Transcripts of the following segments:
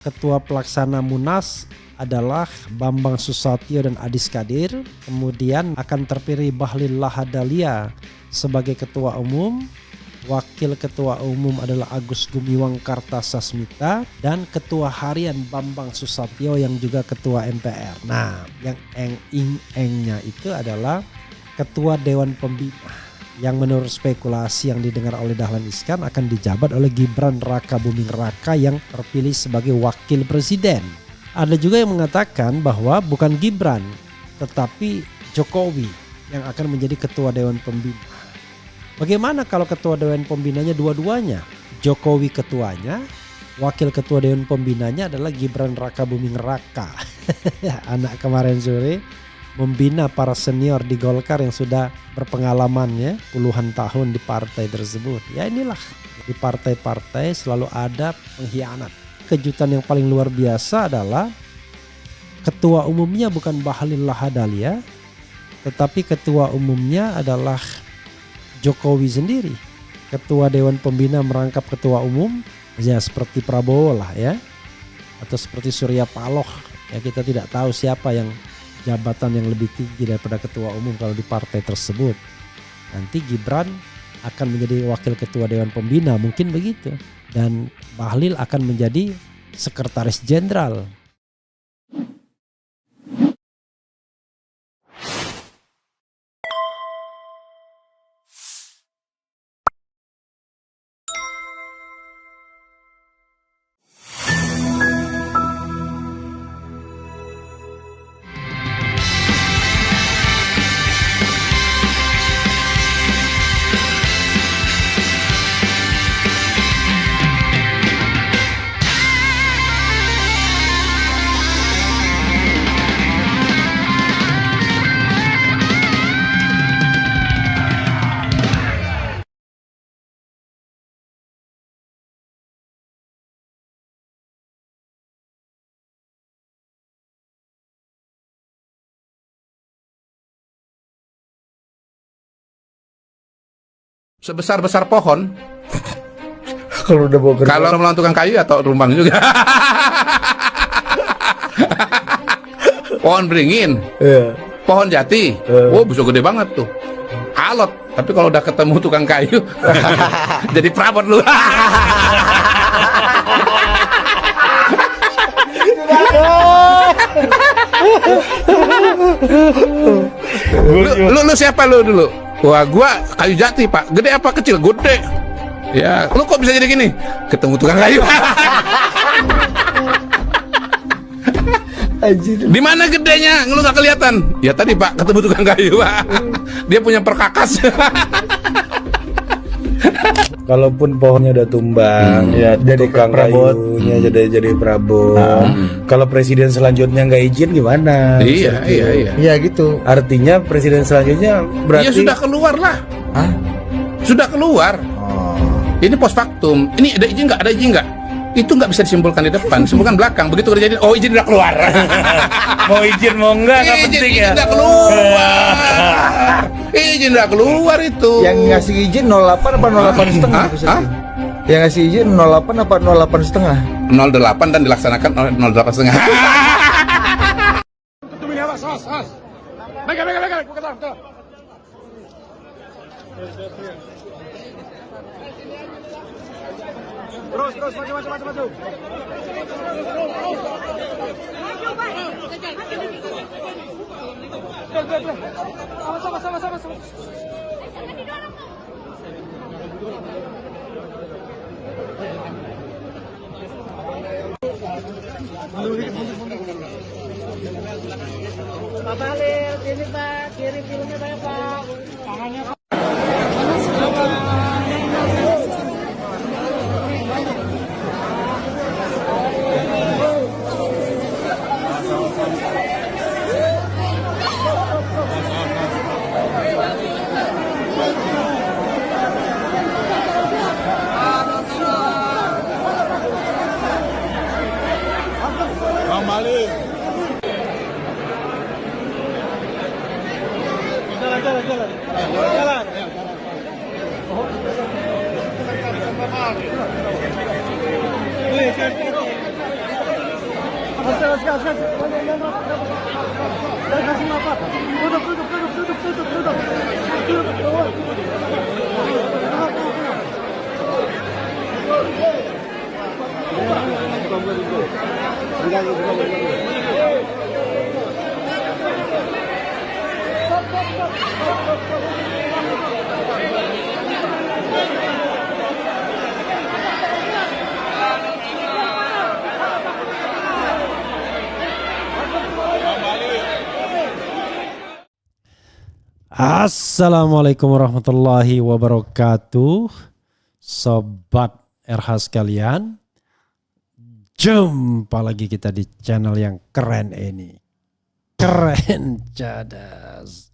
Ketua Pelaksana Munas adalah Bambang Susatyo dan Adis Kadir. Kemudian akan terpilih Bahlil Lahadalia sebagai Ketua Umum. Wakil Ketua Umum adalah Agus Gumiwang Kartasasmita dan Ketua Harian Bambang Susatyo yang juga Ketua MPR. Nah, yang eng-ing-engnya itu adalah Ketua Dewan Pembina yang menurut spekulasi yang didengar oleh Dahlan Iskan akan dijabat oleh Gibran Raka Buming Raka yang terpilih sebagai Wakil Presiden. Ada juga yang mengatakan bahwa bukan Gibran tetapi Jokowi yang akan menjadi Ketua Dewan Pembina. Bagaimana kalau Ketua Dewan Pembinanya dua-duanya? Jokowi ketuanya, Wakil Ketua Dewan Pembinanya adalah Gibran Raka Buming Raka. Anak kemarin sore membina para senior di Golkar yang sudah berpengalamannya puluhan tahun di partai tersebut. Ya inilah, di partai-partai selalu ada pengkhianat. Kejutan yang paling luar biasa adalah ketua umumnya bukan Bahlil Lahadalia, tetapi ketua umumnya adalah Jokowi sendiri. Ketua Dewan Pembina merangkap ketua umum, ya seperti Prabowo lah ya, atau seperti Surya Paloh. Ya kita tidak tahu siapa yang jabatan yang lebih tinggi daripada ketua umum kalau di partai tersebut. Nanti Gibran akan menjadi wakil ketua Dewan Pembina, mungkin begitu. Dan Bahlil akan menjadi sekretaris jenderal. Sebesar-besar pohon. Kalau udah bawa kerja. Kalau melawan tukang kayu atau rumbang juga. Pohon beringin. Iya. Pohon jati. Oh, bisa gede banget tuh. Alot. Tapi kalau udah ketemu tukang kayu jadi perabot lu. lu siapa lu dulu? Wah, gua kayu jati, Pak. Gede apa kecil? Gede. Ya, lu kok bisa jadi gini? Ketemu tukang kayu. Di mana gedenya? Lu nggak kelihatan. Ya tadi, Pak, ketemu tukang kayu, Pak. Dia punya perkakas. Kalaupun pohonnya udah tumbang, ya jadi tukang kayunya jadi perabot. Kalau presiden selanjutnya nggak izin gimana? Iya. Iya gitu. Artinya presiden selanjutnya berarti. Iya sudah keluar lah. Hah? Sudah keluar. Ini post factum. Ini ada izin nggak? Ada izin nggak? Itu nggak bisa disimpulkan di depan, simpulkan belakang. Begitu kejadian, oh izin udah keluar. Mau izin mau enggak penting ya. Izin udah keluar. Izin udah keluar itu. Yang ngasih izin 08 apa 08 setengah? Yang ngasih izin 08 apa 08 setengah? 08 dan dilaksanakan oleh 08 setengah. Terus maju. Sama. Pak Bahlil, sini Pak, kirim filmnya saya Pak. Tangannya Pak. Bang Bahlil. Jalan. Assalamualaikum warahmatullahi wabarakatuh, sobat RH sekalian. Jumpa lagi kita di channel yang keren ini. Keren cadas.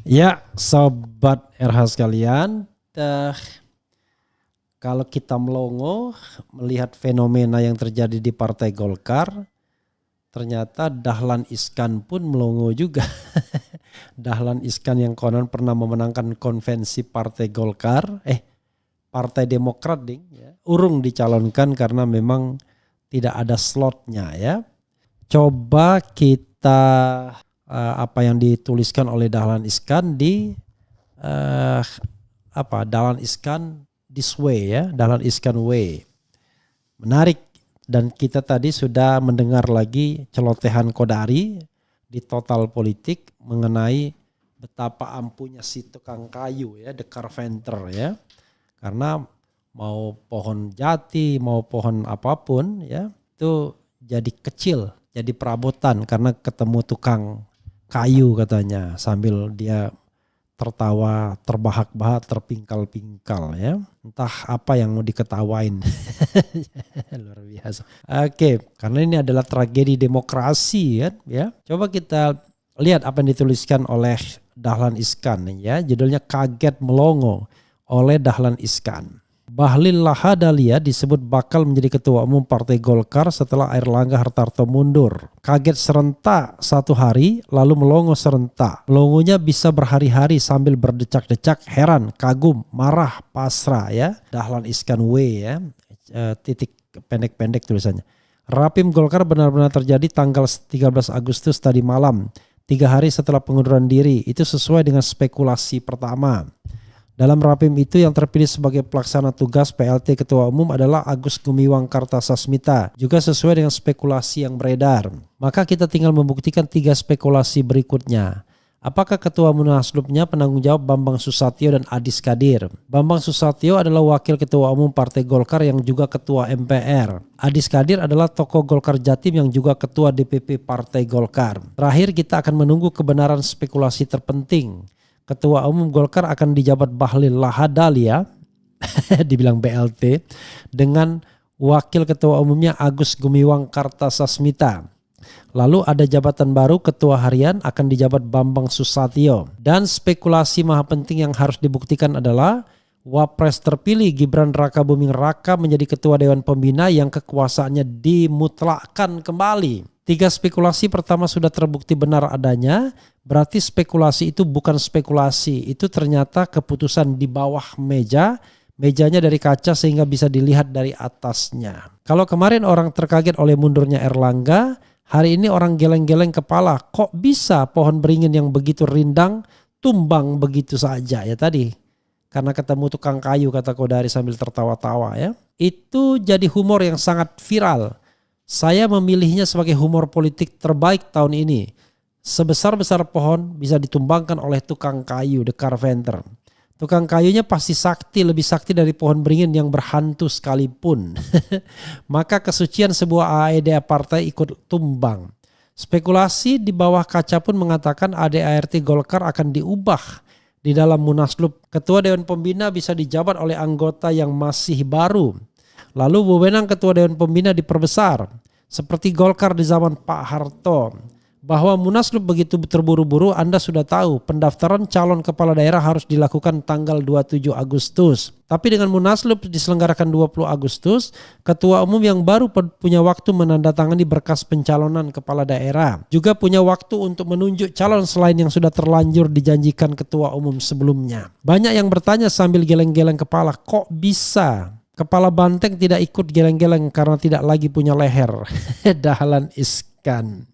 Ya, sobat RH sekalian, kalau kita melongo melihat fenomena yang terjadi di Partai Golkar, ternyata Dahlan Iskan pun melongo juga. Dahlan Iskan yang konon pernah memenangkan konvensi Partai Golkar, Partai Demokrat ya, urung dicalonkan karena memang tidak ada slotnya ya. Coba kita apa yang dituliskan oleh Dahlan Iskan di Dahlan Iskan this way ya, Dahlan Iskan way. Menarik, dan kita tadi sudah mendengar lagi celotehan Kodari di Total Politik mengenai betapa ampuhnya si tukang kayu ya, the carpenter ya. Karena mau pohon jati, mau pohon apapun ya, itu jadi kecil, jadi perabotan karena ketemu tukang kayu katanya, sambil dia tertawa terbahak-bahak, terpingkal-pingkal ya. Entah apa yang mau diketawain. Luar biasa. Oke, karena ini adalah tragedi demokrasi kan ya. Coba kita lihat apa yang dituliskan oleh Dahlan Iskan ya. Judulnya Kaget Melongo oleh Dahlan Iskan. Bahlil Lahadalia disebut bakal menjadi ketua umum Partai Golkar setelah Airlangga Hartarto mundur. Kaget serentak satu hari lalu melongo serentak. Melongonya bisa berhari-hari sambil berdecak-decak, heran, kagum, marah, pasrah ya. Dahlan Iskan W ya, titik pendek-pendek tulisannya. Rapim Golkar benar-benar terjadi tanggal 13 Agustus tadi malam. 3 hari setelah pengunduran diri, itu sesuai dengan spekulasi pertama. Dalam rapim itu yang terpilih sebagai pelaksana tugas PLT Ketua Umum adalah Agus Gumiwang Kartasasmita, juga sesuai dengan spekulasi yang beredar. Maka kita tinggal membuktikan 3 spekulasi berikutnya. Apakah Ketua Munaslupnya penanggung jawab Bambang Susatyo dan Adis Kadir? Bambang Susatyo adalah Wakil Ketua Umum Partai Golkar yang juga Ketua MPR. Adis Kadir adalah tokoh Golkar Jatim yang juga Ketua DPP Partai Golkar. Terakhir kita akan menunggu kebenaran spekulasi terpenting. Ketua Umum Golkar akan dijabat Bahlil Lahadalia, dibilang BLT, dengan Wakil Ketua Umumnya Agus Gumiwang Kartasasmita. Lalu ada jabatan baru, Ketua Harian akan dijabat Bambang Susatyo. Dan spekulasi maha penting yang harus dibuktikan adalah Wapres terpilih Gibran Rakabuming Raka menjadi Ketua Dewan Pembina yang kekuasaannya dimutlakkan kembali. 3 spekulasi pertama sudah terbukti benar adanya, berarti spekulasi itu bukan spekulasi, itu ternyata keputusan di bawah meja, mejanya dari kaca sehingga bisa dilihat dari atasnya. Kalau kemarin orang terkaget oleh mundurnya Airlangga, hari ini orang geleng-geleng kepala, kok bisa pohon beringin yang begitu rindang tumbang begitu saja ya tadi. Karena ketemu tukang kayu, kata Kodari sambil tertawa-tawa ya. Itu jadi humor yang sangat viral. Saya memilihnya sebagai humor politik terbaik tahun ini. Sebesar-besar pohon bisa ditumbangkan oleh tukang kayu, the carpenter. Tukang kayunya pasti sakti, lebih sakti dari pohon beringin yang berhantu sekalipun. Maka kesucian sebuah AEDA partai ikut tumbang. Spekulasi di bawah kaca pun mengatakan ADART Golkar akan diubah. Di dalam Munaslup, Ketua Dewan Pembina bisa dijabat oleh anggota yang masih baru. Lalu wewenang Ketua Dewan Pembina diperbesar. Seperti Golkar di zaman Pak Harto. Bahwa Munaslup begitu terburu-buru, Anda sudah tahu pendaftaran calon kepala daerah harus dilakukan tanggal 27 Agustus. Tapi dengan Munaslup diselenggarakan 20 Agustus, Ketua Umum yang baru punya waktu menandatangani berkas pencalonan kepala daerah. Juga punya waktu untuk menunjuk calon selain yang sudah terlanjur dijanjikan Ketua Umum sebelumnya. Banyak yang bertanya sambil geleng-geleng kepala, kok bisa? Kepala banteng tidak ikut geleng-geleng karena tidak lagi punya leher. Dahlan Iskan. Iskan.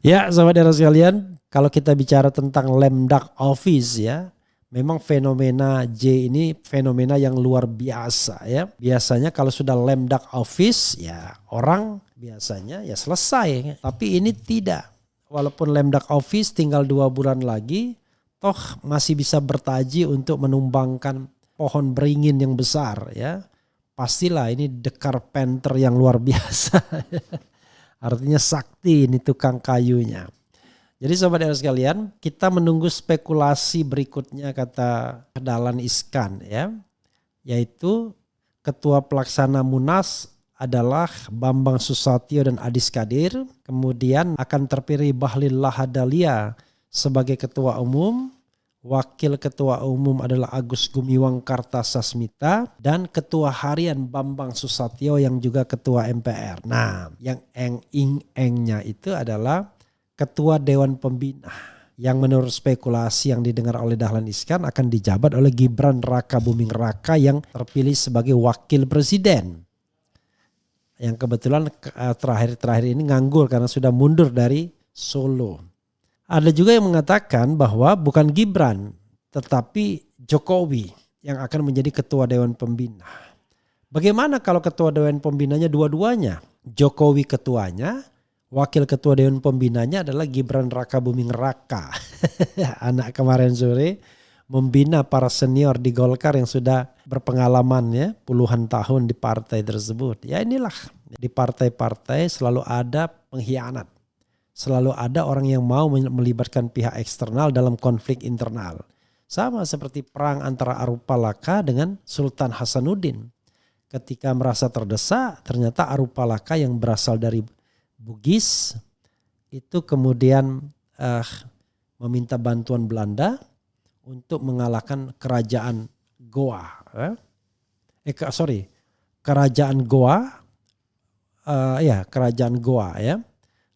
Ya, sahabat era sekalian, kalau kita bicara tentang lame duck office ya, memang fenomena J ini fenomena yang luar biasa ya. Biasanya kalau sudah lame duck office ya orang biasanya ya selesai. Tapi ini tidak. Walaupun lame duck office tinggal 2 bulan lagi, toh masih bisa bertaji untuk menumbangkan pohon beringin yang besar ya. Pastilah ini the carpenter yang luar biasa. Artinya sakti ini tukang kayunya. Jadi sobat era sekalian, kita menunggu spekulasi berikutnya kata Dahlan Iskan ya. Yaitu ketua pelaksana Munas adalah Bambang Susatyo dan Adis Kadir. Kemudian akan terpilih Bahlil Lahadalia sebagai ketua umum. Wakil ketua umum adalah Agus Gumiwang Kartasasmita dan ketua harian Bambang Susatyo yang juga ketua MPR. Nah, yang eng-eng-engnya itu adalah ketua Dewan Pembina yang menurut spekulasi yang didengar oleh Dahlan Iskan akan dijabat oleh Gibran Raka Buming Raka yang terpilih sebagai wakil presiden. Yang kebetulan terakhir-terakhir ini nganggur karena sudah mundur dari Solo. Ada juga yang mengatakan bahwa bukan Gibran tetapi Jokowi yang akan menjadi ketua Dewan Pembina. Bagaimana kalau ketua Dewan Pembinanya dua-duanya? Jokowi ketuanya, wakil ketua Dewan Pembinanya adalah Gibran Raka Buming Raka. Anak kemarin sore membina para senior di Golkar yang sudah berpengalaman ya puluhan tahun di partai tersebut. Ya inilah di partai-partai selalu ada pengkhianat. Selalu ada orang yang mau melibatkan pihak eksternal dalam konflik internal. Sama seperti perang antara Arupalaka dengan Sultan Hasanuddin. Ketika merasa terdesak, ternyata Arupalaka yang berasal dari Bugis itu kemudian meminta bantuan Belanda untuk mengalahkan kerajaan Goa. Kerajaan Goa. Kerajaan Goa ya.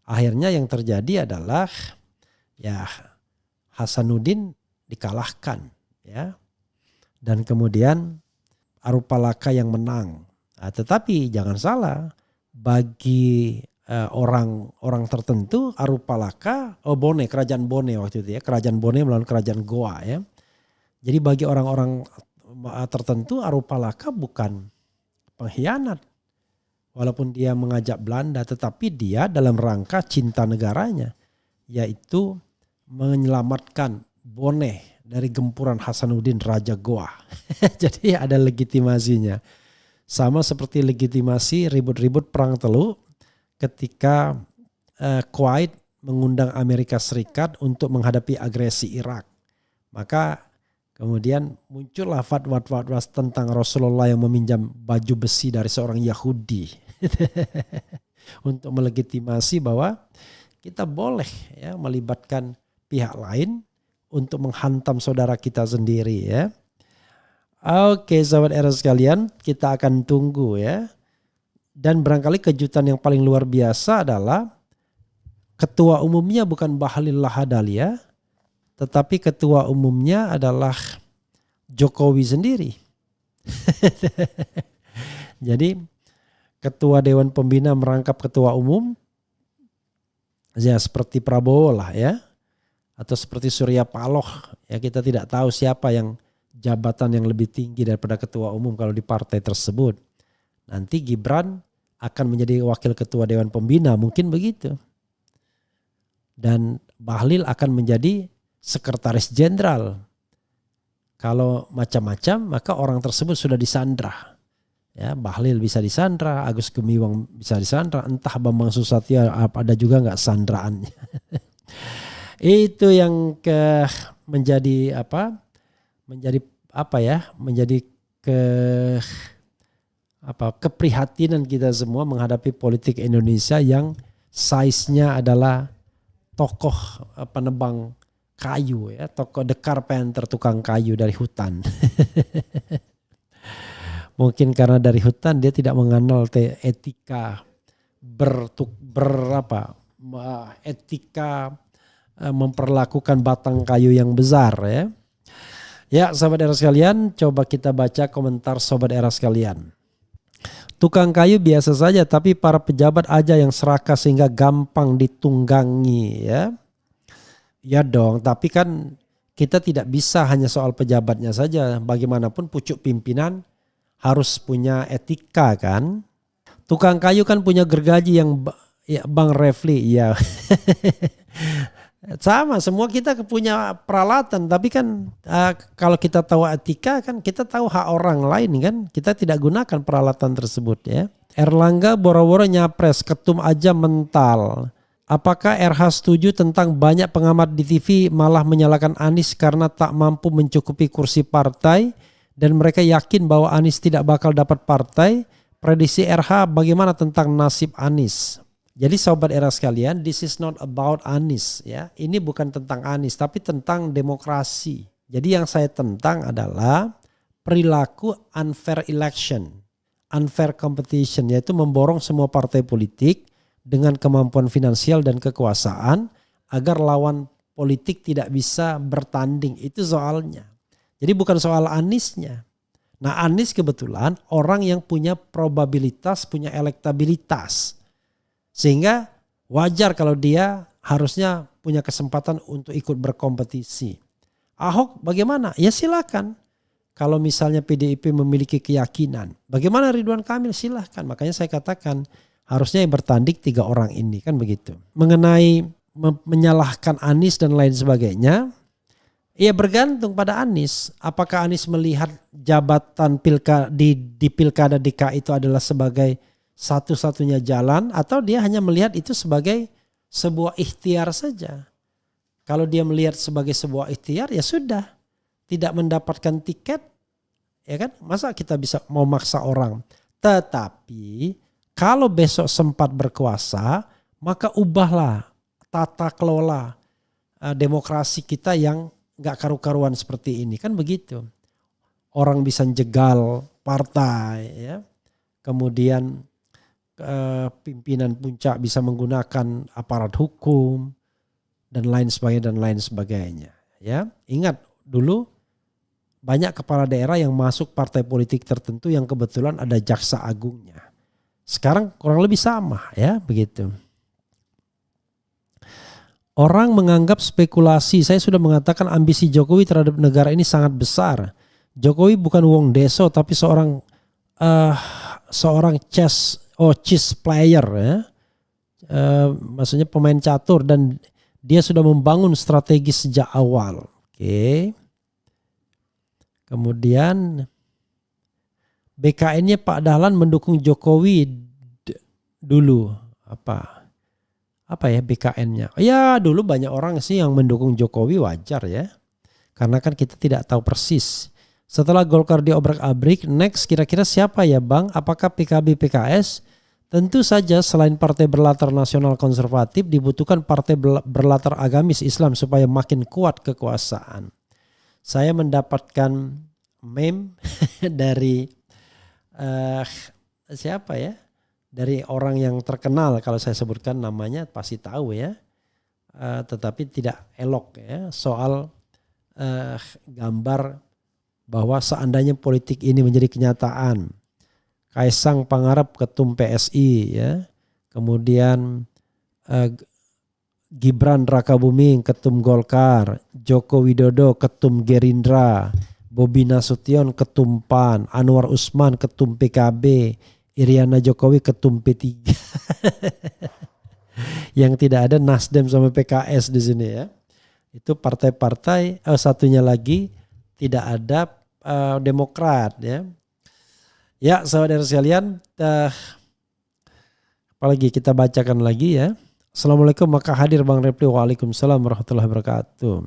Akhirnya yang terjadi adalah ya Hasanuddin dikalahkan ya. Dan kemudian Arupalaka yang menang. Nah, tetapi jangan salah, bagi orang tertentu Arupalaka, kerajaan Bone waktu itu ya, kerajaan Bone melawan kerajaan Goa ya. Jadi bagi orang-orang tertentu Arupalaka bukan pengkhianat. Walaupun dia mengajak Belanda, tetapi dia dalam rangka cinta negaranya, yaitu menyelamatkan Bone dari gempuran Hasanuddin Raja Goa. Jadi ada legitimasinya. Sama seperti legitimasi ribut-ribut Perang Teluk ketika Kuwait mengundang Amerika Serikat untuk menghadapi agresi Irak. Maka kemudian muncullah fatwa-fatwa tentang Rasulullah yang meminjam baju besi dari seorang Yahudi. Untuk melegitimasi bahwa kita boleh ya melibatkan pihak lain untuk menghantam saudara kita sendiri ya. Oke sahabat era sekalian, kita akan tunggu ya. Dan barangkali kejutan yang paling luar biasa adalah ketua umumnya bukan Bahlil Lahadalia, tetapi ketua umumnya adalah Jokowi sendiri. Jadi ketua Dewan Pembina merangkap ketua umum ya seperti Prabowo lah ya. Atau seperti Surya Paloh ya, kita tidak tahu siapa yang jabatan yang lebih tinggi daripada ketua umum kalau di partai tersebut. Nanti Gibran akan menjadi wakil ketua Dewan Pembina mungkin begitu. Dan Bahlil akan menjadi sekretaris jenderal. Kalau macam-macam maka orang tersebut sudah disandra. Ya, Bahlil bisa disandra, Agus Gumiwang bisa disandra, entah Bambang Susatyo ada juga nggak sandraannya. Itu yang menjadi keprihatinan kita semua menghadapi politik Indonesia yang size-nya adalah tokoh penebang kayu ya, tokoh the carpenter, tukang kayu dari hutan. Mungkin karena dari hutan dia tidak mengenal etika memperlakukan batang kayu yang besar ya. Ya sahabat era sekalian, coba kita baca komentar sobat era sekalian. Tukang kayu biasa saja, tapi para pejabat aja yang serakah sehingga gampang ditunggangi ya. Ya dong, tapi kan kita tidak bisa hanya soal pejabatnya saja. Bagaimanapun pucuk pimpinan harus punya etika kan. Tukang kayu kan punya gergaji yang ya, Bang Refli ya. Sama, semua kita punya peralatan, tapi kan kalau kita tahu etika kan kita tahu hak orang lain kan, kita tidak gunakan peralatan tersebut ya. Erlangga boro-boro nyapres, ketum aja mental. Apakah RH setuju tentang banyak pengamat di TV malah menyalahkan Anies karena tak mampu mencukupi kursi partai dan mereka yakin bahwa Anies tidak bakal dapat partai? Prediksi RH bagaimana tentang nasib Anies? Jadi sobat era sekalian, this is not about Anies ya. Ini bukan tentang Anies tapi tentang demokrasi. Jadi yang saya tentang adalah perilaku unfair election, unfair competition, yaitu memborong semua partai politik dengan kemampuan finansial dan kekuasaan agar lawan politik tidak bisa bertanding. Itu soalnya. Jadi bukan soal Aniesnya. Nah, Anies kebetulan orang yang punya probabilitas, punya elektabilitas. Sehingga wajar kalau dia harusnya punya kesempatan untuk ikut berkompetisi. Ahok bagaimana? Ya silakan. Kalau misalnya PDIP memiliki keyakinan. Bagaimana Ridwan Kamil? Silakan. Makanya saya katakan harusnya yang bertanding 3 orang ini kan begitu. Mengenai menyalahkan Anies dan lain sebagainya. Ya bergantung pada Anies. Apakah Anies melihat jabatan di Pilkada DKI itu adalah sebagai satu-satunya jalan atau dia hanya melihat itu sebagai sebuah ikhtiar saja. Kalau dia melihat sebagai sebuah ikhtiar ya sudah, tidak mendapatkan tiket ya kan, masa kita bisa mau maksa orang. Tetapi kalau besok sempat berkuasa maka ubahlah tata kelola demokrasi kita yang gak karu-karuan seperti ini kan begitu. Orang bisa jegal partai ya, kemudian pimpinan puncak bisa menggunakan aparat hukum dan lain sebagainya ya. Ingat dulu banyak kepala daerah yang masuk partai politik tertentu yang kebetulan ada jaksa agungnya. Sekarang kurang lebih sama ya begitu. Orang menganggap spekulasi, saya sudah mengatakan ambisi Jokowi terhadap negara ini sangat besar. Jokowi bukan wong deso tapi seorang chess player ya, maksudnya pemain catur dan dia sudah membangun strategi sejak awal. Oke. Kemudian BKN-nya Pak Dahlan mendukung Jokowi dulu apa ya BKN-nya? Ya dulu banyak orang sih yang mendukung Jokowi, wajar ya, karena kan kita tidak tahu persis. Setelah Golkar diobrak-abrik, next kira-kira siapa ya Bang? Apakah PKB, PKS? Tentu saja selain partai berlatar nasional konservatif dibutuhkan partai berlatar agamis Islam supaya makin kuat kekuasaan. Saya mendapatkan meme dari siapa ya? Dari orang yang terkenal, kalau saya sebutkan namanya pasti tahu ya. Tetapi tidak elok ya soal gambar bahwa seandainya politik ini menjadi kenyataan, Kaisang Pangarep ketum PSI ya, kemudian Gibran Rakabuming ketum Golkar, Joko Widodo ketum Gerindra, Bobi Nasution ketum PAN, Anwar Usman ketum PKB, Iriana Jokowi ketum P3. Yang tidak ada Nasdem sama PKS di sini ya. Itu partai-partai, satunya lagi tidak ada Demokrat ya. Ya saudara sekalian, apalagi kita bacakan lagi ya. Assalamualaikum, maka hadir Bang Repli. Waalaikumsalam warahmatullahi wabarakatuh.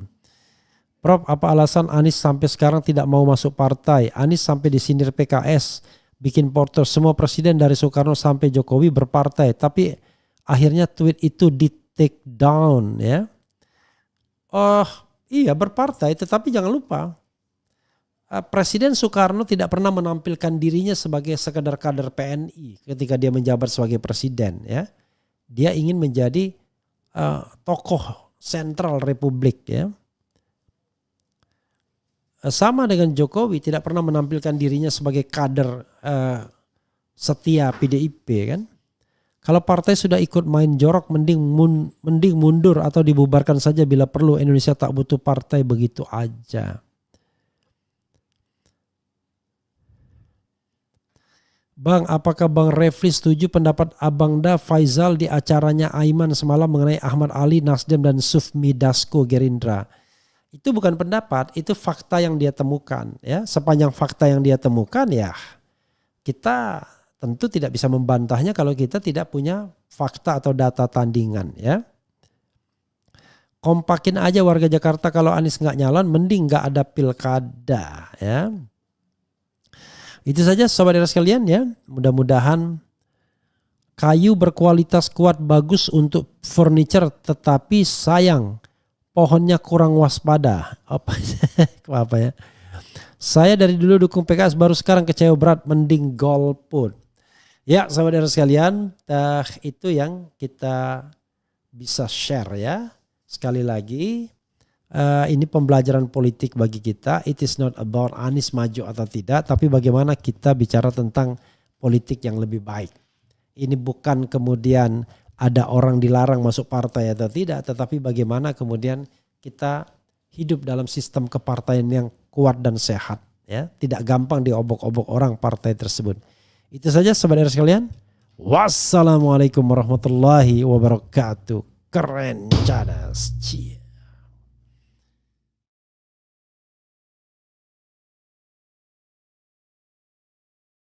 Prof, apa alasan Anies sampai sekarang tidak mau masuk partai? Anies sampai disindir PKS, bikin porter semua presiden dari Soekarno sampai Jokowi berpartai, tapi akhirnya tweet itu di take down ya. Oh iya berpartai, tetapi jangan lupa Presiden Soekarno tidak pernah menampilkan dirinya sebagai sekadar kader PNI ketika dia menjabat sebagai presiden ya. Dia ingin menjadi tokoh sentral republik ya. Sama dengan Jokowi tidak pernah menampilkan dirinya sebagai kader setia PDIP kan. Kalau partai sudah ikut main jorok, mending mundur atau dibubarkan saja bila perlu. Indonesia tak butuh partai begitu aja. Bang, apakah Bang Refli setuju pendapat Abang Da Faizal di acaranya Aiman semalam mengenai Ahmad Ali, Nasdem dan Sufmi Dasko Gerindra? Itu bukan pendapat, itu fakta yang dia temukan. Ya, sepanjang fakta yang dia temukan ya kita tentu tidak bisa membantahnya kalau kita tidak punya fakta atau data tandingan ya. Kompakin aja warga Jakarta, kalau Anies nggak nyalon mending nggak ada pilkada ya. Itu saja sobat era sekalian ya. Mudah-mudahan kayu berkualitas kuat bagus untuk furniture, tetapi sayang pohonnya kurang waspada. Apa ya? Saya dari dulu dukung PKS, baru sekarang kecewa berat, mending golput. Ya saudara sekalian, itu yang kita bisa share ya. Sekali lagi, ini pembelajaran politik bagi kita. It is not about Anies maju atau tidak, tapi bagaimana kita bicara tentang politik yang lebih baik. Ini bukan kemudian ada orang dilarang masuk partai atau tidak, tetapi bagaimana kemudian kita hidup dalam sistem kepartaian yang kuat dan sehat. Ya, tidak gampang diobok-obok orang partai tersebut. Itu saja saudara sekalian. Wassalamualaikum warahmatullahi wabarakatuh. Keren cadas. Cie.